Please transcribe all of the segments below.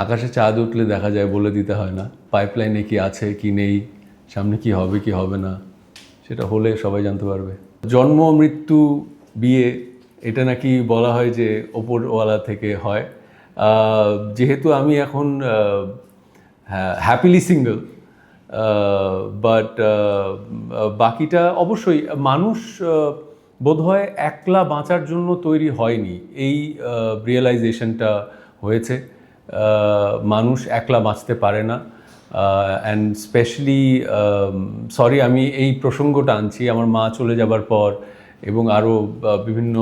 আকাশে চাঁদ উঠলে দেখা যায়, বলে দিতে হয় না। পাইপলাইনে কি আছে কি নেই, সামনে কি হবে কি হবে না, সেটা হলে সবাই জানতে পারবে। জন্ম, মৃত্যু, বিয়ে, এটা নাকি বলা হয় যে ওপরওয়ালা থেকে হয়। যেহেতু আমি এখন হ্যাপিলি সিঙ্গল, বাট বাকিটা অবশ্যই মানুষ বোধহয় একলা বাঁচার জন্য তৈরি হয়নি, এই রিয়েলাইজেশনটা হয়েছে। মানুষ একলা বাঁচতে পারে না। অ্যান্ড স্পেশালি সরি আমি এই প্রসঙ্গটা আনছি আমার মা চলে যাবার পর এবং আরও বিভিন্ন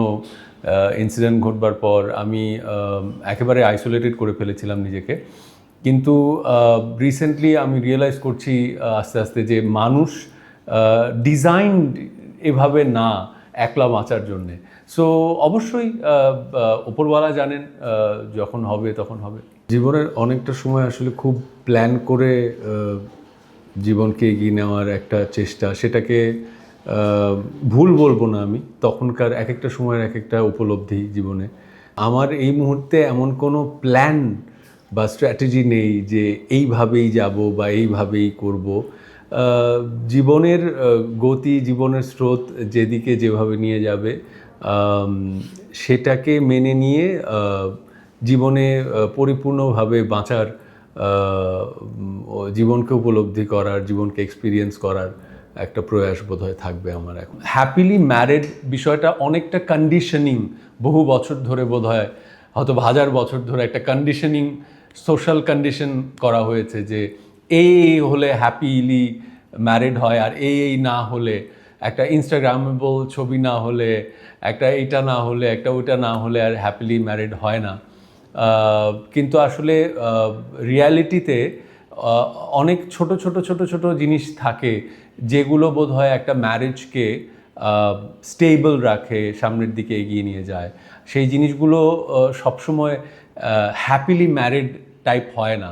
ইনসিডেন্ট ঘটবার পর আমি একেবারে আইসোলেটেড করে ফেলেছিলাম নিজেকে। কিন্তু রিসেন্টলি আমি রিয়েলাইজ করছি আস্তে আস্তে যে মানুষ ডিজাইনড এভাবে না একলা বাঁচার জন্যে। সো অবশ্যই ওপরওয়ালা জানেন, যখন হবে তখন হবে। জীবনের অনেকটা সময় আসলে খুব প্ল্যান করে জীবনকে এগিয়ে নেওয়ার একটা চেষ্টা, সেটাকে ভুল বলবো না আমি। তখনকার এক একটা সময়ের এক একটা উপলব্ধি জীবনে। আমার এই মুহূর্তে এমন কোনো প্ল্যান বা স্ট্র্যাটেজি নেই যে এইভাবেই যাব বা এইভাবেই করব। জীবনের গতি, জীবনের স্রোত যেদিকে যেভাবে নিয়ে যাবে সেটাকে মেনে নিয়ে জীবনে পরিপূর্ণভাবে বাঁচার, জীবনকে উপলব্ধি করার, জীবনকে এক্সপিরিয়েন্স করার একটা প্রয়াস বোধহয় থাকবে আমার এখন। হ্যাপিলি ম্যারিড বিষয়টা অনেকটা কন্ডিশনিং, বহু বছর ধরে বোধহয় হয়তো হাজার বছর ধরে একটা কন্ডিশনিং, সোশ্যাল কন্ডিশন করা হয়েছে যে এই হলে হ্যাপিলি ম্যারিড হয়, আর এই না হলে, একটা ইনস্টাগ্রামেবল ছবি না হলে, একটা এইটা না হলে, একটা ওইটা না হলে আর হ্যাপিলি ম্যারিড হয় না। কিন্তু আসলে রিয়ালিটিতে অনেক ছোট ছোট ছোট ছোট জিনিস থাকে যেগুলো বোধহয় একটা ম্যারেজকে স্টেবল রাখে, সামনের দিকে এগিয়ে নিয়ে যায়। সেই জিনিসগুলো সবসময় হ্যাপিলি ম্যারিড টাইপ হয় না।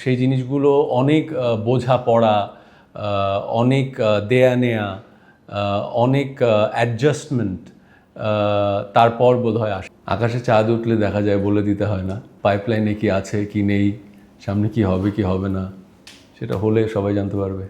সেই জিনিসগুলো অনেক বোঝাপড়া, অনেক দেয়া নেয়া, অনেক অ্যাডজাস্টমেন্ট, তারপর বোধহয় আসে। আকাশে চাঁদ উঠলে দেখা যায়, বলে দিতে হয় না। পাইপলাইনে কি আছে কি নেই, সামনে কি হবে কি হবে না, সেটা হলে সবাই জানতে পারবে।